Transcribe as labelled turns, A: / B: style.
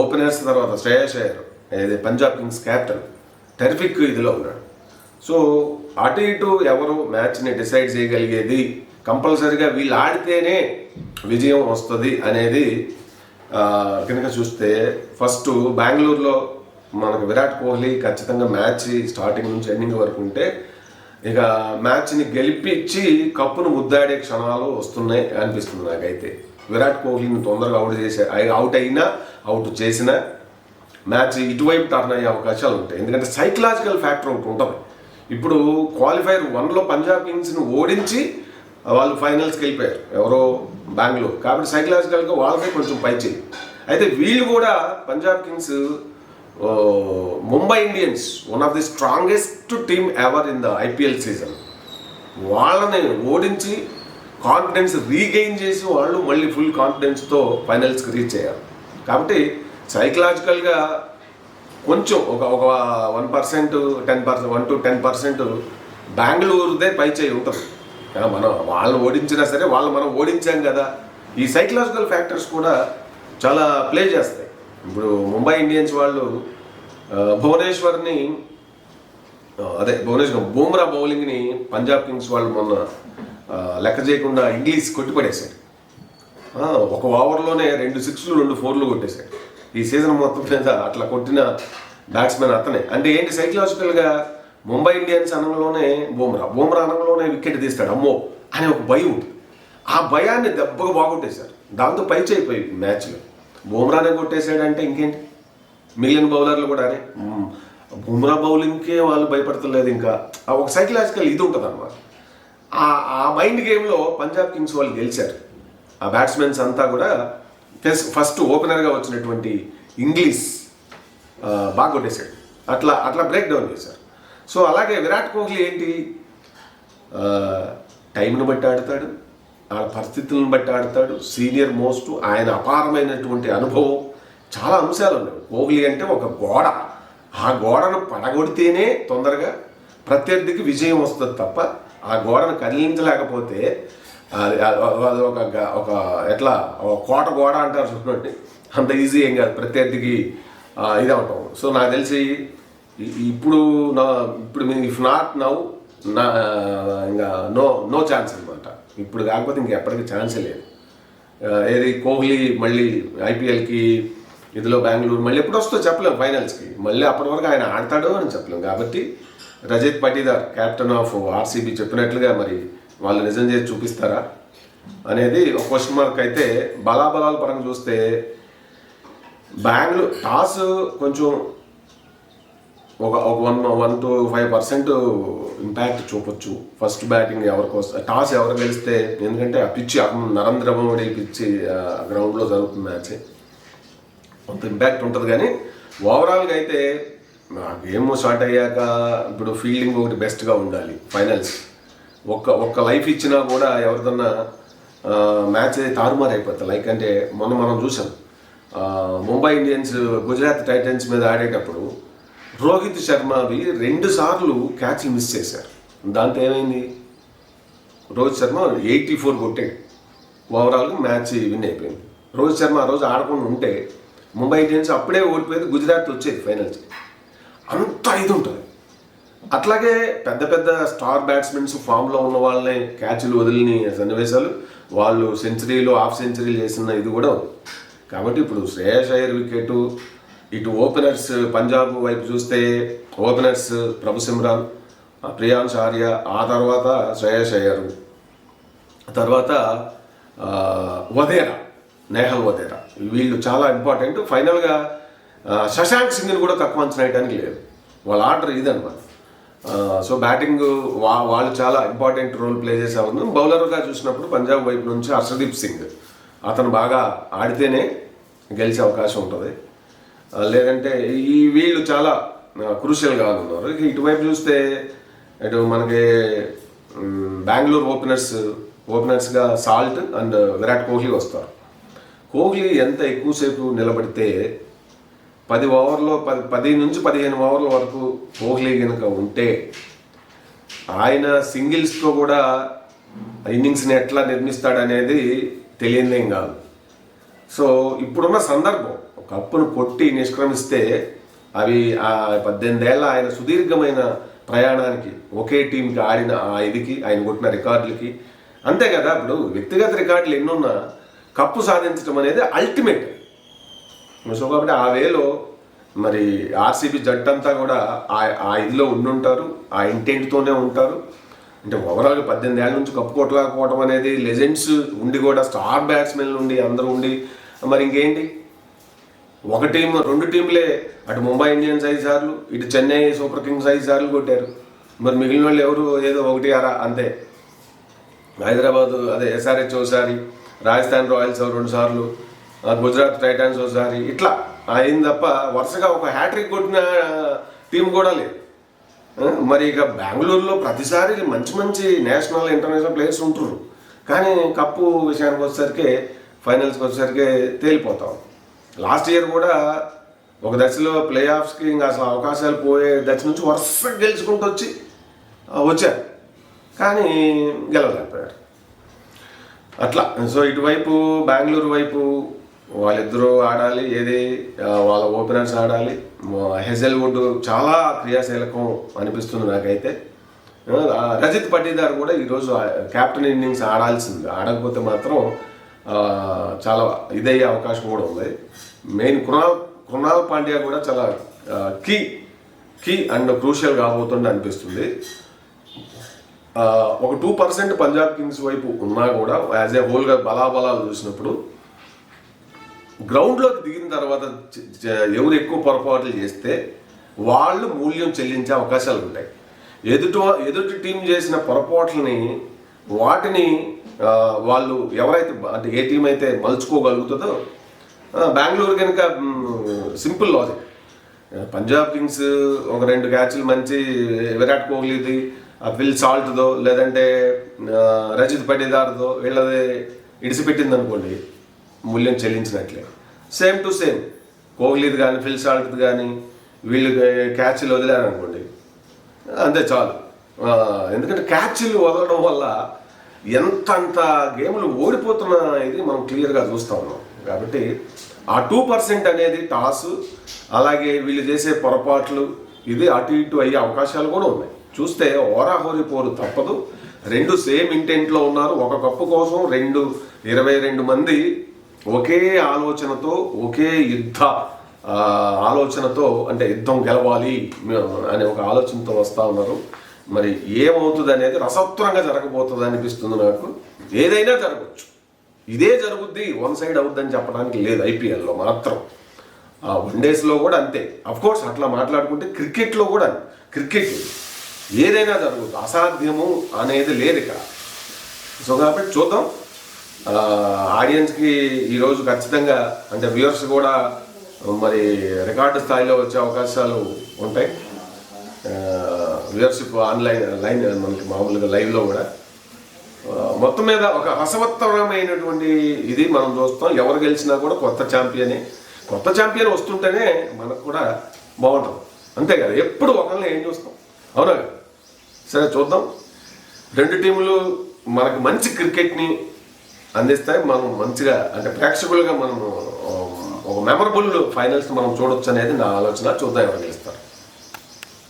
A: Openers తర్వాత శ్రేయస్ అయ్యర్ ఏది Punjab Kings captain terrific ఇదిలో ఉన్నాడు. సో అటు ఇటు ఎవరు మ్యాచ్ని డిసైడ్ చేయగలిగేది, కంపల్సరీగా వీళ్ళు ఆడితేనే విజయం వస్తుంది అనేది కనుక చూస్తే ఫస్ట్ బెంగళూరులో మనకు విరాట్ కోహ్లీ ఖచ్చితంగా మ్యాచ్ స్టార్టింగ్ నుంచి ఎండింగ్ వరకు ఉంటే ఇక మ్యాచ్ని గెలిపించి కప్పును ముద్దాడే క్షణాలు వస్తున్నాయి అనిపిస్తుంది నాకైతే. విరాట్ కోహ్లీని తొందరగా అవుట్ అయినా అవుట్ చేసినా మ్యాచ్ ఇటువైపు టర్న్ అయ్యే అవకాశాలు ఉంటాయి. ఎందుకంటే సైకలాజికల్ ఫ్యాక్టర్ ఒకటి ఉంటుంది. ఇప్పుడు క్వాలిఫైర్ 1లో పంజాబ్ కింగ్స్ని ఓడించి వాళ్ళు ఫైనల్స్కి వెళ్ళిపోయారు ఎవరో బెంగళూరు, కాబట్టి సైకలాజికల్గా వాళ్ళకే కొంచెం పై చేయి. అయితే వీళ్ళు కూడా Punjab Kings Mumbai Indians one of the strongest team ever in the IPL season, వాళ్ళని ఓడించి కాన్ఫిడెన్స్ రీగెయిన్ చేసి వాళ్ళు మళ్ళీ ఫుల్ కాన్ఫిడెన్స్తో ఫైనల్స్కి రీచ్ అయ్యారు. కాబట్టి సైకలాజికల్గా కొంచెం ఒక 1%, 10%, 1 to 10% బెంగళూరుదే పై చేయి ఉంటుంది. మనం వాళ్ళని ఓడించినా సరే మనం ఓడించాం కదా, ఈ సైకలాజికల్ ఫ్యాక్టర్స్ కూడా చాలా ప్లే చేస్తాయి. ఇప్పుడు ముంబై ఇండియన్స్ వాళ్ళు భువనేశ్వర్ని బూమ్రా బౌలింగ్ని పంజాబ్ కింగ్స్ వాళ్ళు మొన్న లెక్క చేయకుండా ఇంగ్లీష్ కొట్టిపడేశారు. ఒక ఓవర్లోనే 2 6లు 2 4లు కొట్టేశాడు. ఈ సీజన్ మొత్తం మీద అట్లా కొట్టిన బ్యాట్స్మెన్ అతనే. అంటే ఏంటి, సైకలాజికల్గా ముంబై ఇండియన్స్ అనంలోనే బూమ్రా అనంలోనే వికెట్ తీస్తాడు అమ్మో అనే ఒక భయం ఉంటుంది. ఆ భయాన్ని దెబ్బగా బాగొట్టేశారు. దాంతో పై చేయిపోయి మ్యాచ్లో బూమ్రానే కొట్టేశాడంటే ఇంకేంటి, మిలియన్ బౌలర్లు కూడా అరే బూమ్రా బౌలింగ్కే వాళ్ళు భయపడతలేదు. ఇంకా ఒక సైకలాజికల్ ఇది ఉంటుంది అన్నమాట. ఆ మైండ్ గేమ్లో పంజాబ్ కింగ్స్ వాళ్ళు గెలిచారు. ఆ బ్యాట్స్మెన్స్ అంతా కూడా ఫస్ట్ ఓపెనర్గా వచ్చినటువంటి ఇంగ్లీష్ బాగా కొట్టేశాడు. అట్లా బ్రేక్ డౌన్ చేశారు. సో అలాగే విరాట్ కోహ్లీ ఏంటి, టైంను బట్టి ఆడతాడు, ఆ పరిస్థితులను బట్టి ఆడతాడు, సీనియర్ మోస్ట్, ఆయన అపారమైనటువంటి అనుభవం, చాలా అంశాలు ఉన్నాయి. కోహ్లీ అంటే ఒక గోడ, ఆ గోడను పడగొడితేనే తొందరగా ప్రత్యర్థికి విజయం వస్తుంది తప్ప ఆ గోడను కదిలించలేకపోతే అది ఒక ఎట్లా కోట గోడ అంటారు చూడండి, అంత ఈజీ ఏం కాదు ప్రత్యర్థికి ఇది అవటం. సో నాకు తెలిసి ఇప్పుడు ఇఫ్ నాట్ నౌ ఇంకా నో ఛాన్స్ అనమాట. ఇప్పుడు కాకపోతే ఇంకెప్పటికీ ఛాన్సే లేదు. ఏది కోహ్లీ మళ్ళీ ఐపీఎల్కి ఇదిలో బెంగళూరు మళ్ళీ ఎప్పుడు వస్తుందో చెప్పలేము, ఫైనల్స్కి మళ్ళీ అప్పటి వరకు ఆయన ఆడతాడో అని చెప్పలేము. కాబట్టి Rajat Patidar captain of RCB చెప్పినట్లుగా మరి వాళ్ళు నిజం చేసి చూపిస్తారా అనేది ఒక క్వశ్చన్ మార్క్. అయితే బలాబలాల పరంగా చూస్తే బెంగళూరు టాస్ కొంచెం ఒక 1 to 5% ఇంపాక్ట్ చూపొచ్చు. ఫస్ట్ బ్యాటింగ్ టాస్ ఎవరు గెలిస్తే, ఎందుకంటే ఆ పిచ్చి నరేంద్ర మోడీ పిచ్చి గ్రౌండ్లో జరుగుతున్న మ్యాచ్ కొంత ఇంపాక్ట్ ఉంటుంది. కానీ ఓవరాల్గా అయితే గేమ్ స్టార్ట్ అయ్యాక ఇప్పుడు ఫీల్డింగ్ ఒకటి బెస్ట్గా ఉండాలి. ఫైనల్స్ ఒక్క లైఫ్ ఇచ్చినా కూడా ఎవరిదన్నా మ్యాచ్ తారుమారు అయిపోతుంది. లైక్ అంటే మనం చూసాం ముంబై ఇండియన్స్ గుజరాత్ టైటన్స్ మీద ఆడేటప్పుడు రోహిత్ శర్మవి 2 సార్లు క్యాచ్లు మిస్ చేశారు. దాంతో ఏమైంది, రోహిత్ శర్మ 84 కొట్టాడు, ఓవరాల్గా మ్యాచ్ విన్ అయిపోయింది. రోహిత్ శర్మ ఆ రోజు ఆడకుండా ఉంటే ముంబై ఇండియన్స్ అప్పుడే ఓడిపోయేది, గుజరాత్ వచ్చేది ఫైనల్స్కి. అంత ఇది ఉంటుంది. అట్లాగే పెద్ద స్టార్ బ్యాట్స్మెన్స్ ఫామ్లో ఉన్న వాళ్ళని క్యాచ్లు వదిలిని సన్నివేశాలు, వాళ్ళు సెంచరీలు హాఫ్ సెంచరీలు చేసిన ఇది కూడా ఉంది. కాబట్టి ఇప్పుడు శ్రేయస్ అయ్యర్ వికెట్, ఇటు ఓపెనర్స్ పంజాబ్ వైపు చూస్తే ఓపెనర్స్ ప్రభు సిమ్రాన్, ప్రియాంశ్ ఆర్య, ఆ తర్వాత శ్రేయస్ అయ్యర్, తర్వాత నేహల్ వదేరా, వీళ్ళు చాలా ఇంపార్టెంట్. ఫైనల్గా శశాంక్ సింగ్ని కూడా తక్కువ అంచనా వేయడానికి లేదు, వాళ్ళ ఆర్డర్ ఇదనమాట. సో బ్యాటింగ్ వాళ్ళు చాలా ఇంపార్టెంట్ రోల్ ప్లే చేసేవారు. బౌలర్గా చూసినప్పుడు పంజాబ్ వైపు నుంచి హర్షదీప్ సింగ్, అతను బాగా ఆడితేనే గెలిచే అవకాశం ఉంటుంది, లేదంటే వీళ్ళు చాలా క్రూషియల్గా ఉన్నారు. ఇటువైపు చూస్తే ఇటు మనకి బెంగళూరు ఓపెనర్స్గా సాల్ట్ అండ్ విరాట్ కోహ్లీ వస్తారు. కోహ్లీ ఎంత ఎక్కువసేపు నిలబడితే 10 ఓవర్లో 10 నుంచి 15 ఓవర్ల వరకు కోహ్లీ కనుక ఉంటే ఆయన సింగిల్స్తో కూడా ఇన్నింగ్స్ని ఎట్లా నిర్మిస్తాడనేది తెలియదేం కాదు. సో ఇప్పుడున్న సందర్భం, ఒక కప్పును కొట్టి నిష్క్రమిస్తే అవి ఆ 18 ఏళ్ళ ఆయన సుదీర్ఘమైన ప్రయాణానికి ఒకే టీంకి ఆడిన ఆ ఇదికి ఆయన కొట్టిన రికార్డులకి అంతే కదా. ఇప్పుడు వ్యక్తిగత రికార్డులు ఎన్నున్నా కప్పు సాధించడం అనేది అల్టిమేట్. సో కాబట్టి ఆ వేలో మరి ఆర్సీబీ జట్టు అంతా కూడా ఆ ఇదిలో ఉండుంటారు, ఆ ఇంటెంట్తోనే ఉంటారు. అంటే ఓవరాల్గా 18 ఏళ్ళ నుంచి కప్పు కొట్టలేకపోవడం అనేది లెజెండ్స్ ఉండి కూడా స్టార్ బ్యాట్స్మెన్లు ఉండి అందరూ ఉండి మరి ఇంకేంటి. ఒక టీం 2 టీంలే అటు ముంబై ఇండియన్స్ 5 సార్లు, ఇటు చెన్నై సూపర్ కింగ్స్ 5 సార్లు కొట్టారు. మరి మిగిలిన వాళ్ళు ఎవరు ఏదో 1 అంతే. హైదరాబాదు అదే ఎస్ఆర్హెచ్ ఒకసారి, రాజస్థాన్ రాయల్స్ 2 సార్లు, గుజరాత్ టైటాన్స్ ఒకసారి, ఇట్లా అయింది తప్ప వరుసగా ఒక హ్యాట్రిక్ కొట్టిన టీం కూడా లేదు. మరి ఇక బెంగళూరులో ప్రతిసారి మంచి మంచి నేషనల్ ఇంటర్నేషనల్ ప్లేయర్స్ ఉంటున్నారు, కానీ కప్పు విషయానికి వచ్చేసరికి ఫైనల్స్కి వచ్చేసరికి తేలిపోతాం. లాస్ట్ ఇయర్ కూడా ఒక దశలో ప్లే ఆఫ్స్కి ఇంకా అసలు అవకాశాలు పోయే దశ నుంచి వరుసగా గెలుచుకుంటూ వచ్చారు, కానీ గెలవలేకపోయారు. అట్లా సో ఇటువైపు బెంగళూరు వైపు వాళ్ళిద్దరూ ఆడాలి, ఏది వాళ్ళ ఓపెనర్స్ ఆడాలి. హెజల్వుడ్ చాలా క్రియాశీలకం అనిపిస్తుంది నాకైతే. రజిత్ పటీదార్ కూడా ఈరోజు క్యాప్టెన్ ఇన్నింగ్స్ ఆడాల్సింది, ఆడకపోతే మాత్రం చాలా ఇదయ్యే అవకాశం కూడా ఉంది. మెయిన్ కృణాల్ పాండ్యా కూడా చాలా కీ అండ్ క్రూషియల్ కాబోతుంది అనిపిస్తుంది. ఒక 2% పంజాబ్ కింగ్స్ వైపు ఉన్నా కూడా యాజ్ ఏ హోల్గా బలాబలాలు చూసినప్పుడు గ్రౌండ్లోకి దిగిన తర్వాత ఎవరు ఎక్కువ పొరపాట్లు చేస్తే వాళ్ళు మూల్యం చెల్లించే అవకాశాలు ఉంటాయి. ఎదుటి టీం చేసిన పొరపాట్లని వాటిని వాళ్ళు ఎవరైతే అంటే ఏ టీం అయితే మలుచుకోగలుగుతుందో, బెంగళూరు కనుక సింపుల్ లాజిక్, పంజాబ్ కింగ్స్ ఒక 2 క్యాచ్లు మంచి విరాట్ కోహ్లీది, విల్ సాల్ట్దో లేదంటే రజిత్ పటీదార్దో వీళ్ళది ఇడిసిపెట్టింది అనుకోండి, మూల్యం చెల్లించినట్లే. సేమ్ టు సేమ్ కోహ్లీది కానీ ఫిల్ సాల్ట్ది కానీ వీళ్ళు క్యాచ్లు వదిలేరు అనుకోండి, అంతే చాలు. ఎందుకంటే క్యాచ్లు వదలడం వల్ల ఎంతంత గేమ్లు ఓడిపోతున్న ఇది మనం క్లియర్గా చూస్తూ ఉన్నాం. కాబట్టి ఆ 2% అనేది టాస్, అలాగే వీళ్ళు చేసే పొరపాట్లు ఇది అటు ఇటు అయ్యే అవకాశాలు కూడా ఉన్నాయి. చూస్తే ఓరాహోరీ పోరు తప్పదు. 2 సేమ్ ఇంటెంట్లో ఉన్నారు. ఒక కప్పు కోసం 22 మంది ఒకే ఆలోచనతో, ఒకే ఆలోచనతో, అంటే యుద్ధం గెలవాలి అనే ఒక ఆలోచనతో వస్తూ ఉన్నారు. మరి ఏమవుతుంది అనేది రసవత్తరంగా జరగబోతుంది అనిపిస్తుంది నాకు. ఏదైనా జరగవచ్చు, ఇదే జరుగుద్ది, వన్ సైడ్ అవుద్దని చెప్పడానికి లేదు. ఐపీఎల్లో మాత్రం వన్డేస్లో కూడా అంతే. అఫ్కోర్స్ అట్లా మాట్లాడుకుంటే క్రికెట్లో కూడా క్రికెట్ ఏదైనా జరుగుతుంది, అసాధ్యము అనేది లేదు ఇక్కడ. సో కాబట్టి చూద్దాం. ఆడియన్స్కి ఈరోజు ఖచ్చితంగా అంటే వ్యూవర్స్ కూడా మరి రికార్డు స్థాయిలో వచ్చే అవకాశాలు ఉంటాయి. వ్యూవర్షిప్ లైన్ మనకి మామూలుగా లైవ్లో కూడా మొత్తం మీద ఒక రసవత్తరమైనటువంటి ఇది మనం చూస్తాం. ఎవరు గెలిచినా కూడా కొత్త ఛాంపియన్ వస్తుంటేనే మనకు కూడా బాగుంటుంది, అంతే కదా. ఎప్పుడు ఒకరిని ఏం చూస్తాం, అవునా కదా. సరే చూద్దాం. 2 టీములు మనకు మంచి క్రికెట్ని అందిస్తాయి. మనం మంచిగా అంటే ప్రేక్షకులుగా మనం ఒక మెమరబుల్ ఫైనల్స్ మనం చూడొచ్చు అనేది నా ఆలోచన. చూద్దాం ఎవరు గెలుస్తారు.